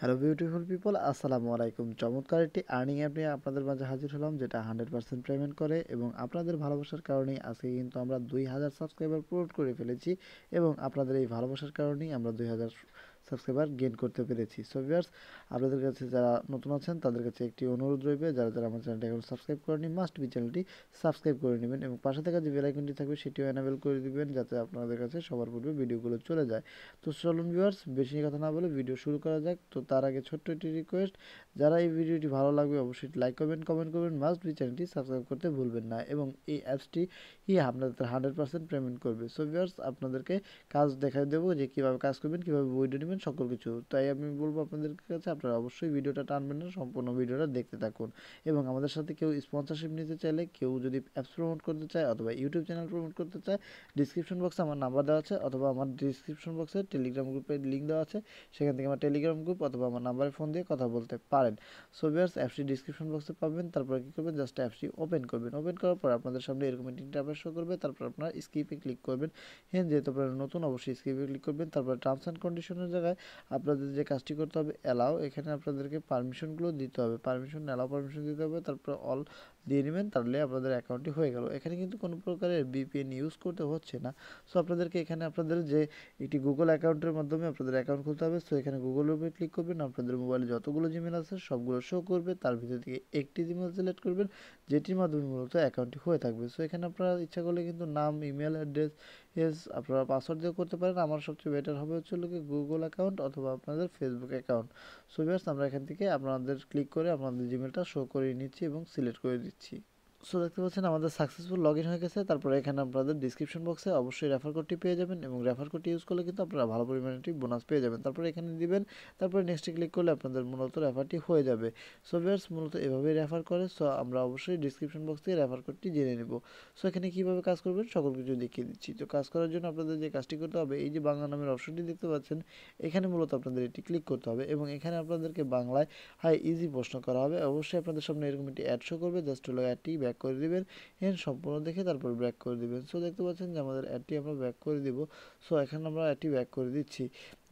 Hello beautiful people, আসসালামু আলাইকুম। চমৎকার একটি আর্নিং অ্যাপ নিয়ে আপনাদের মাঝে হাজির হলাম, যেটা 100% পেমেন্ট করে এবং আপনাদের ভালোবাসার কারণেই আজকে কিন্তু আমরা 2000 সাবস্ক্রাইবার পূরণ করে ফেলেছি এবং আপনাদের এই ভালোবাসার কারণেই আমরা 2000 সাবস্ক্রাইবার গেইন করতে পেরেছি। সো ভিউয়ার্স, আপনাদের কাছে যারা নতুন আছেন তাদের কাছে একটি অনুরোধ রইবে, যারা যারা আমার চ্যানেলটি এখন সাবস্ক্রাইব করেনি মাস্ট বি চ্যানেলটি সাবস্ক্রাইব করে নেবেন এবং পাশে থাকা যে বেল আইকনটি থাকবে সেটিও এনাবেল করে দিবেন, যাতে আপনাদের কাছে সবার পূর্বে ভিডিওগুলো চলে যায়। তো চলুন ভিউয়ার্স, বেশি কথা না বলে ভিডিও শুরু করা যাক। তো তার আগে ছোট্ট একটি রিকোয়েস্ট, যারা এই ভিডিওটি ভালো লাগবে অবশ্যই লাইক করবেন, কমেন্ট করবেন, মাস্ট বি চ্যানেলটি সাবস্ক্রাইব করতে ভুলবেন না এবং এই অ্যাপসটি আপনাদের 100% পেমেন্ট করবে। সো ভিউয়ার্স, আপনাদেরকে কাজ দেখাই দেবো যে কীভাবে কাজ করবেন, কীভাবে ভিডিও নেবেন, সকল কিছু। তাই আমি বলবো আপনাদের কাছে, আপনারা অবশ্যই ভিডিওটা টানবেন না, সম্পূর্ণ ভিডিওটা দেখতে থাকুন। এবং আমাদের সাথে কেউ স্পন্সরশিপ নিতে চাইলে, কেউ যদি অ্যাপস প্রমোট করতে চায় অথবা ইউটিউব চ্যানেল প্রমোট করতে চায়, ডিসক্রিপশন বক্সে আমার নাম্বার দেওয়া আছে অথবা আমার ডিসক্রিপশন বক্সে টেলিগ্রাম গ্রুপের লিঙ্ক দেওয়া আছে, সেখান থেকে আমার টেলিগ্রাম গ্রুপ অথবা আমার নাম্বারে ফোন দিয়ে কথা বলতে পারেন। সো ভিউয়ার্স, অ্যাপসটি ডিসক্রিপশন বক্সে পাবেন। তারপরে কী করবেন, জাস্ট অ্যাপসটি ওপেন করবেন। ওপেন করার পর আপনাদের সামনে এরকম একটি ইন্টারফেস শো করবে। তারপর আপনারা স্কিপে ক্লিক করবেন। যেহেতু আপনারা নতুন, অবশ্যই স্কিপে ক্লিক করবেন। তারপর টার্মস অ্যান্ড কন্ডিশনের জায়গায় আপনাদের যে কাজটি করতে হবে অ্যালাও, এখানে আপনাদেরকে পারমিশনগুলো দিতে হবে, পারমিশন অ্যালাও পারমিশন দিতে হবে, তারপর অল দিয়ে নেবেন, তাহলে আপনাদের অ্যাকাউন্টটি হয়ে গেল। এখানে কিন্তু কোনো প্রকারের বিপিএন ইউজ করতে হচ্ছে না। সো আপনাদেরকে এখানে আপনাদের যে একটি গুগল অ্যাকাউন্টের মাধ্যমে আপনাদের অ্যাকাউন্ট খুলতে হবে। সো এখানে গুগলের উপরে ক্লিক করবেন, আপনাদের মোবাইলে যতগুলো জিমেল আছে সবগুলো শো করবে, তার ভিতর থেকে একটি জিমেল সিলেক্ট করবেন, যেটির মাধ্যমে মূলত অ্যাকাউন্টটি হয়ে থাকবে। সো এখানে আপনারা ইচ্ছা করলে কিন্তু নাম, ইমেল অ্যাড্রেস, আপনারা পাসওয়ার্ড দিয়ে করতে পারেন। আমার সবচেয়ে বেটার হবে হচ্ছে গুগল অ্যাকাউন্ট অথবা আপনাদের ফেসবুক অ্যাকাউন্ট। সো ভিউয়ার্স, আমরা এখান থেকে আপনাদের ক্লিক করে আপনাদের জিমেলটা শো করে নিচ্ছি এবং সিলেক্ট করে দিচ্ছি। সো দেখতে পাচ্ছেন আমাদের সাকসেসফুল লগ ইন হয়ে গেছে। তারপরে এখানে আপনাদের ডিসক্রিপশন বক্সে অবশ্যই রেফার কোডটি পেয়ে যাবেন এবং রেফার কোডটি ইউজ করলে কিন্তু আপনারা ভালো পরিমাণে একটি বোনাস পেয়ে যাবেন। তারপরে এখানে দিবেন, তারপরে নেক্সটে ক্লিক করলে আপনাদের মূলত রেফারটি হয়ে যাবে। সো ভিউয়ার্স, মূলত এভাবেই রেফার করে। সো আমরা অবশ্যই ডিসক্রিপশন বক্স থেকে রেফার কোডটি জেনে নেব। সো এখানে কীভাবে কাজ করবেন সকল কিছু দেখিয়ে দিচ্ছি। তো কাজ করার জন্য আপনাদের যে কাজটি করতে হবে, এই যে বাংলা নামের অপশনটি দেখতে পাচ্ছেন, এখানে মূলত আপনাদের এটি ক্লিক করতে হবে এবং এখানে আপনাদেরকে বাংলায় ইজি প্রশ্ন করা হবে। অবশ্যই আপনাদের সামনে এরকম একটি অ্যাড শো করবে, জাস্ট হলো অ্যাডটি ব্যাক করে দিবেন, সম্পূর্ণ দেখে তারপর ব্যাক করে দিবেন। সো দেখতে পাচ্ছেন যে আমাদের অ্যাডটি আমরা ব্যাক করে দিব। সো এখানে আমরা অ্যাডটি ব্যাক করে দিচ্ছি,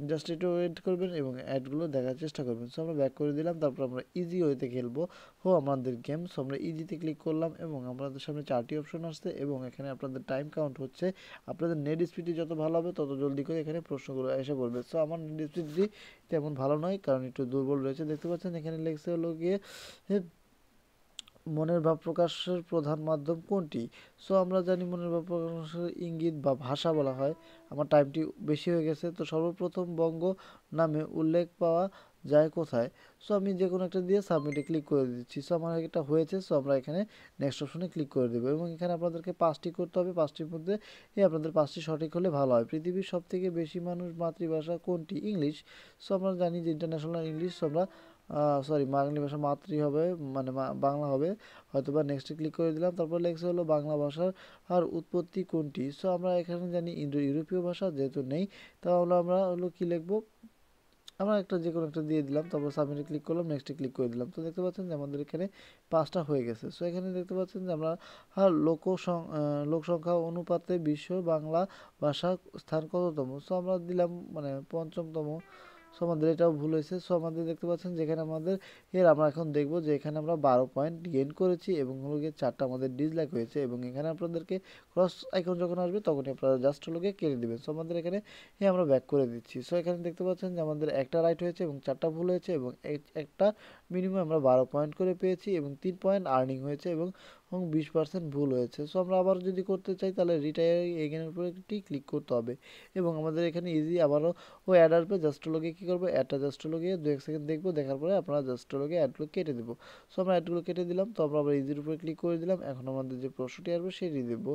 জাস্ট একটু ওয়েট করবেন এবং অ্যাডগুলো দেখার চেষ্টা করবেন। সো আমরা ব্যাক করে দিলাম, তারপর আমরা ইজি ওয়েতে খেলবো আমাদের গেম। সো আমরা ইজিতে ক্লিক করলাম এবং আমাদের সামনে 4টি অপশন আসছে এবং এখানে আপনাদের টাইম কাউন্ট হচ্ছে। আপনাদের নেট স্পিডটি যত ভালো হবে তত জলদি করে এখানে প্রশ্নগুলো এসে পড়বে। সো আমার নেট স্পিডটি তেমন ভালো নয়, কারণ একটু দুর্বল রয়েছে। দেখতে পাচ্ছেন এখানে লেগেছে হলো গিয়ে মনের ভাব প্রকাশের প্রধান মাধ্যম কোনটি। সো আমরা জানি মনের ভাব প্রকাশের ইঙ্গিত বা ভাষা বলা হয়। আমার টাইমটি বেশি হয়ে গেছে। তো সর্বপ্রথম বঙ্গ নামে উল্লেখ পাওয়া যায় কোথায়। সো আমি যে কোনো একটা দিয়ে সাবমিটে ক্লিক করে দিচ্ছি। সো আমার এটা হয়েছে। সো আমরা এখানে নেক্সট অপশনে ক্লিক করে দেবো এবং এখানে আপনাদেরকে 5টি করতে হবে। 5টির মধ্যে আপনাদের 5টি সঠিক হলে ভালো হয়। পৃথিবীর সবথেকে বেশি মানুষ মাতৃভাষা কোনটি। ইংলিশ। সো আমরা জানি যে ইন্টারন্যাশনাল ইংলিশ। সো আমরা বাঙালি ভাষা মাতৃ হবে, মানে বাংলা হবে হয়তো বা। নেক্সটে ক্লিক করে দিলাম, তারপর লেখছে হলো বাংলা ভাষার উৎপত্তি কোনটি। সো আমরা এখানে জানি ইন্দো ইউরোপীয় ভাষা, যেহেতু নেই তাহলে আমরা হলো কি লিখবো, আমরা একটা যে কোনো একটা দিয়ে দিলাম, তারপর সাবমিটে ক্লিক করলাম, নেক্সটে ক্লিক করে দিলাম। তো দেখতে পাচ্ছেন যে আমাদের এখানে 5টা হয়ে গেছে। সো এখানে দেখতে পাচ্ছেন যে আমরা লোক সংখ্যা অনুপাতে বিশ্ব বাংলা ভাষা স্থান কততম। সো আমরা দিলাম মানে 5মতম। সো আমাদের এটাও ভুল হয়েছে। সো আমাদের দেখতে পাচ্ছেন যেখানে আমাদের আমরা এখন দেখব যে এখানে আমরা 12 পয়েন্ট গেইন করেছি এবং হলো গিয়ে 4টা আমাদের ডিসলাইক হয়েছে এবং এখানে আপনাদেরকে ক্রস আইকন যখন আসবে তখনই আপনারা জাস্ট হলো গিয়ে কেটে দেবেন। সো আমাদের এখানে আমরা ব্যাক করে দিচ্ছি। সো এখানে দেখতে পাচ্ছেন যে আমাদের একটা রাইট হয়েছে এবং 4টা ভুল হয়েছে এবং একটা মিনিমাম আমরা 12 পয়েন্ট করে পেয়েছি এবং 3 পয়েন্ট আর্নিং হয়েছে এবং 20% ভুল হয়েছে। সো আমরা আবার যদি করতে চাই তাহলে রিটায়ার এগেনের উপরে একটি ক্লিক করতে হবে এবং আমাদের এখানে ইজি আবারও অ্যাড আসবে। জাস্ট হলো গিয়ে কী করবো, অ্যাডটা জাস্ট হলো গিয়ে 2-1 সেকেন্ড দেখবো, দেখার পরে আপনারা জাস্ট হলো গিয়ে অ্যাডগুলো কেটে দেবো। সো আমরা অ্যাডগুলো কেটে দিলাম, তো আমরা আবার ইজির উপরে ক্লিক করে দিলাম। এখন আমাদের যে প্রশ্নটি আসবে সেটি দেবো,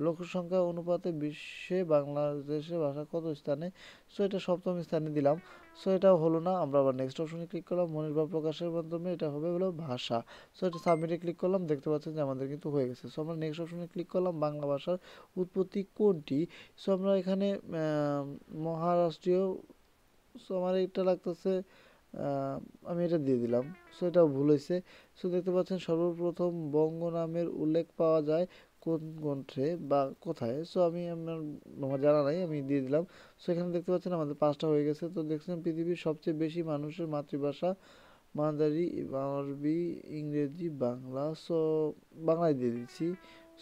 লোক সংখ্যা অনুপাতে বিশ্বে বাংলাদেশের ভাষা কত স্থানে। সো এটা 7ম স্থানে দিলাম। সো এটাও হলো না, আমরা আবার নেক্সট অপশনে ক্লিক করলাম, মনের ভাব প্রকাশের মাধ্যমে এটা হবে হলো ভাষা। সো এটা সাবমিটে ক্লিক করলাম, দেখতে পাচ্ছেন যে আমাদের কিন্তু হয়ে গেছে। সো আমরা নেক্সট অপশনে ক্লিক করলাম, বাংলা ভাষার উৎপত্তি কোনটি। সো আমরা এখানে মহারাষ্ট্রীয়। সো আমার এটা লাগতেছে, আমি এটা দিয়ে দিলাম। সো এটাও ভুল হয়েছে। সো দেখতে পাচ্ছেন সর্বপ্রথম বঙ্গ নামের উল্লেখ পাওয়া যায় কোন কণ্ঠে বা কোথায়। সো আমি আমার জানা নাই, আমি দিয়ে দিলাম। সো এখানে দেখতে পাচ্ছেন আমাদের 5টা হয়ে গেছে। তো দেখছেন পৃথিবীর সবচেয়ে বেশি মানুষের মাতৃভাষা মাঝারি, আরবি, ইংরেজি, বাংলা। সো বাংলায় দিয়ে দিচ্ছি।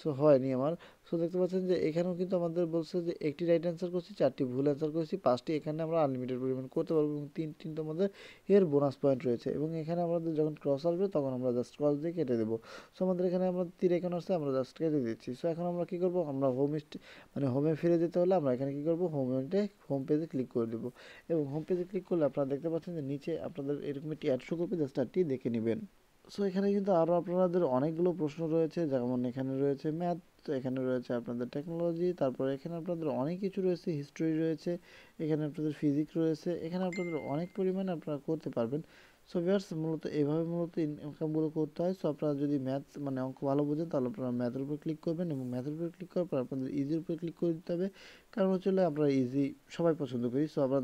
সো হয়নি আমার। সো দেখতে পাচ্ছেন যে এখানেও কিন্তু আমাদের বলছে যে একটি রাইট অ্যান্সার করছি, 4টি ভুল অ্যান্সার করেছি, 5টি এখানে আমরা আনলিমিটেড পরিমাণ করতে পারবো এবং 3টি আমাদের এর বোনাস পয়েন্ট রয়েছে এবং এখানে আমাদের যখন ক্রস আসবে তখন আমরা জাস্ট ক্রস দিয়ে কেটে দেবো। সো আমাদের এখানে আমরা তীর এখানে আসছে, আমরা জাস্ট কেটে দিচ্ছি। সো এখন আমরা কী করবো, আমরা হোমে ফিরে যেতে হলে আমরা এখানে কী করবো, হোম পেজে ক্লিক করে দেবো এবং হোম পেজে ক্লিক করলে আপনারা দেখতে পাচ্ছেন যে নিচে আপনাদের এরকম একটি অ্যাড শো করবে, জাস্ট অ্যাডটি দেখে নেবেন। সো এখানে কিন্তু আরও আপনাদের অনেকগুলো প্রশ্ন রয়েছে, যেমন এখানে রয়েছে ম্যাথ, এখানে রয়েছে আপনাদের টেকনোলজি, তারপরে এখানে আপনাদের অনেক কিছু রয়েছে, হিস্ট্রি রয়েছে, এখানে আপনাদের ফিজিক্স রয়েছে, এখানে আপনাদের অনেক পরিমাণে আপনারা করতে পারবেন। সো ভিউয়ার্স মূলত এভাবে ইনকামগুলো করতে হয়। সো আপনারা যদি ম্যাথ অঙ্ক ভালো বোঝেন তাহলে আপনারা ম্যাথের উপর ক্লিক করবেন এবং ম্যাথের উপর ক্লিক করার পর আপনাদের ইজির উপর ক্লিক করে দিতে হবে, কারণ হচ্ছে আপনারা ইজি সবাই পছন্দ করি। সো আপনার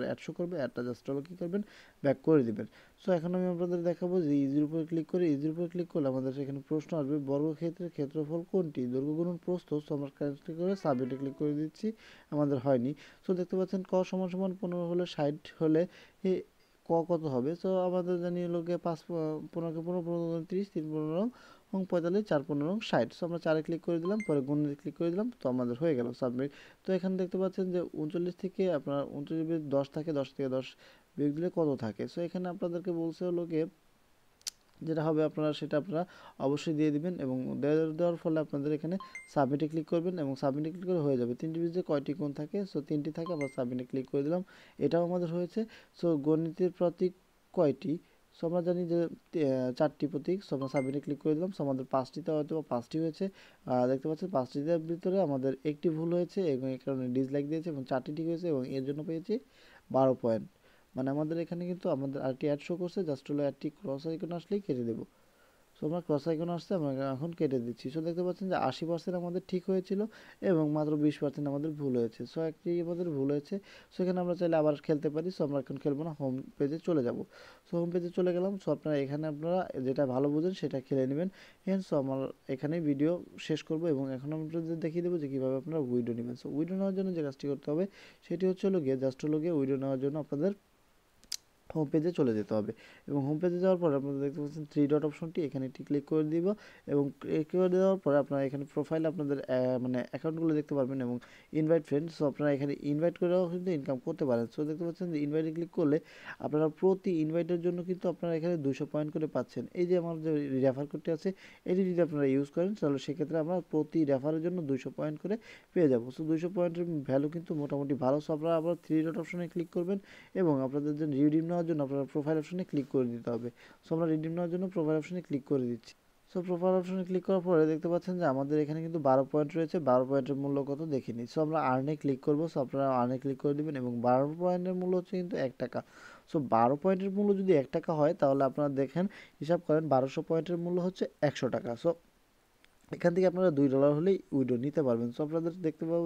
অ্যাড শো করবে, অ্যাডটা জাস্ট হলো কী করবেন, ব্যাক করে দিবেন। সো এখন আমি আপনাদের দেখাবো যে ইজির উপর ক্লিক করে, ইজির উপর ক্লিক করলে আমাদের সেখানে প্রশ্ন আসবে, বর্গক্ষেত্রের ক্ষেত্রফল কোনটি, দৈর্ঘ্য গুণন প্রস্থ। সো আমরা ক্যান্সেল করে সাবমিটে ক্লিক করে দিচ্ছি, আমাদের হয়নি। সো দেখতে পাচ্ছেন ক সমান সমান 15 হলে 60 হলে কত হবে। সো আমাদের জানি লোকে 5 15 15 15 30 3 15 45 4 15 60। সো আমরা 4-এ ক্লিক করে দিলাম, পরে গুণে ক্লিক করে দিলাম, তো আমাদের হয়ে গেল সাবমিট। তো এখানে দেখতে পাচ্ছেন যে 39 থেকে আপনার 39 10 থাকে, 10 থেকে 10 বিয়োগ দিলে কত থাকে। সো এখানে আপনাদেরকে বলছে হলো গিয়ে যেটা হবে সেটা আপনারা অবশ্যই দিয়ে দিবেন এবং দেওয়ার ফলে আপনাদের এখানে সাবমিটে ক্লিক করবেন এবং সাবমিটে ক্লিক করে হয়ে যাবে। 3টি বীজে কয়টি কোণ থাকে, সো 3টি থাকে, আমরা সাবমিটে ক্লিক করে দিলাম, এটাও আমাদের হয়েছে। সো গণিতের প্রতীক কয়টি, সো আমরা জানি যে 4টি প্রতীক। সো আমরা সাবমিটে ক্লিক করে দিলাম। সো আমাদের 5টিতে হয়তো 5টি হয়েছে, দেখতে পাচ্ছেন 5টির ভিতরে আমাদের একটি ভুল হয়েছে এবং এই কারণে ডিসলাইক দিয়েছে এবং 4টি ঠিক হয়েছে এবং এর জন্য পেয়েছি 12 পয়েন্ট। মানে আমাদের এখানে কিন্তু আমাদের আরেকটি অ্যাড শো করছে, জাস্ট হলো অ্যাডটি ক্রস আইকন আসলেই কেটে দেবো। সো আমরা ক্রস আইকন আসছে, আমরা এখন কেটে দিচ্ছি। সো দেখতে পাচ্ছেন যে 80% আমাদের ঠিক হয়েছিল এবং মাত্র 20% আমাদের ভুল হয়েছে। সো একটি আমাদের ভুল হয়েছে। সো এখানে আমরা চাইলে আবার খেলতে পারি। সো আমরা এখন খেলবো না, হোম পেজে চলে যাব। সো হোম পেজে চলে গেলাম। সো আপনারা এখানে যেটা ভালো বুঝেন সেটা খেলে নেবেন। সো আমার এখানেই ভিডিও শেষ করব এবং এখন আমি আপনাদের দেখিয়ে দেবো যে কীভাবে আপনারা উইডো নেবেন। সো উইডো নেওয়ার জন্য যে কাজটি করতে হবে সেটি হচ্ছে জাস্ট উইডো নেওয়ার জন্য আপনাদের হোম পেজে চলে যেতে হবে এবং হোম পেজে যাওয়ার পর আপনারা দেখতে পাচ্ছেন 3 ডট অপশনটি, এখানে একটি ক্লিক করে দিব এবং ক্লিক করে দেওয়ার পরে আপনারা এখানে প্রোফাইলে আপনাদের অ্যাকাউন্টগুলো দেখতে পারবেন এবং ইনভাইট ফ্রেন্ডস। সো আপনারা এখানে ইনভাইট করেও কিন্তু ইনকাম করতে পারেন। সো দেখতে পাচ্ছেন যে ইনভাইটে ক্লিক করলে আপনারা প্রতি ইনভাইটের জন্য কিন্তু আপনারা এখানে 200 পয়েন্ট করে পাচ্ছেন। এই যে আমার যে রেফার কোডটি আছে এটি যদি আপনারা ইউজ করেন তাহলে সেক্ষেত্রে আমরা প্রতি রেফারের জন্য 200 পয়েন্ট করে পেয়ে যাবো। সো 200 পয়েন্টের ভ্যালু কিন্তু মোটামুটি ভালো। সো আপনারা আবার 3 ডট অপশনে ক্লিক করবেন এবং আপনাদের যে রিডিম নেওয়ার জন্য আপনারা প্রোফাইল অপশনে ক্লিক করে দিতে হবে। সো আমরা রিডিম নেওয়ার জন্য প্রোফাইল অপশনে ক্লিক করে দিচ্ছি। সো প্রোফাইল অপশনে ক্লিক করার পরে দেখতে পাচ্ছেন যে আমাদের এখানে কিন্তু 12 পয়েন্ট রয়েছে। 12 পয়েন্টের মূল্য কত দেখে নিই। সো আমরা আর্নে ক্লিক করব। সো আপনারা আর্নে ক্লিক করে দেবেন এবং 12 পয়েন্টের মূল্য হচ্ছে কিন্তু 1 টাকা। সো 12 পয়েন্টের মূল্য যদি 1 টাকা হয় তাহলে আপনারা দেখেন, হিসাব করেন 1200 পয়েন্টের মূল্য হচ্ছে 100 টাকা। সো এখান থেকে আপনারা $2 হলেই উইড্রো নিতে পারবেন। সো আপনাদের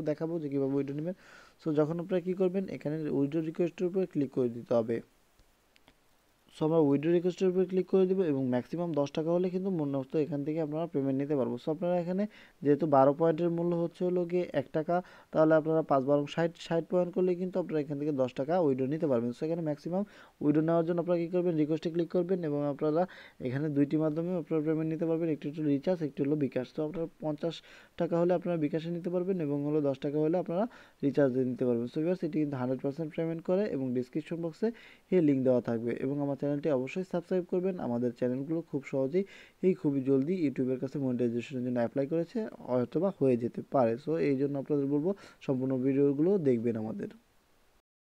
দেখাবো যে কীভাবে উইড্রো নেবেন। সো যখন আপনারা কী করবেন, এখানে উইড্রো রিকোয়েস্টের উপরে ক্লিক করে দিতে হবে। সো আমরা উইথড্র রিকোয়েস্টের উপরে ক্লিক করে দেবো এবং ম্যাক্সিমাম 10 টাকা হলে কিন্তু মূলত এখান থেকে আপনারা পেমেন্ট নিতে পারবো। সো আপনারা এখানে যেহেতু 12 পয়েন্টের মূল্য হচ্ছে গিয়ে 1 টাকা, তাহলে আপনারা 5 12 60 পয়েন্ট করলে কিন্তু আপনারা এখান থেকে 10 টাকা উইথড্র নিতে পারবেন। সো এখানে ম্যাক্সিমাম উইথড্র নেওয়ার জন্য আপনারা কী করবেন, রিকোয়েস্টে ক্লিক করবেন এবং আপনারা এখানে দুইটি মাধ্যমে আপনারা পেমেন্ট নিতে পারবেন, একটি হচ্ছে রিচার্জ, একটি হলো বিকাশ। তো আপনারা 50 টাকা হলে আপনারা বিকাশে নিতে পারবেন এবং 10 টাকা হলে আপনারা রিচার্জে নিতে পারবেন। সো ভিউয়ার্স এটি কিন্তু 100% পেমেন্ট করে এবং ডিসক্রিপশন বক্সে লিঙ্ক দেওয়া থাকবে এবং আমার চ্যানেলটি অবশ্যই সাবস্ক্রাইব করবেন। আমাদের চ্যানেলগুলো খুব সহজেই খুবই জলদি ইউটিউবের কাছে মনিটাইজেশনের জন্য অ্যাপ্লাই করেছে, অথবা হয়ে যেতে পারে। সো এই জন্য আপনাদের বলবো সম্পূর্ণ ভিডিওগুলো দেখবেন আমাদের।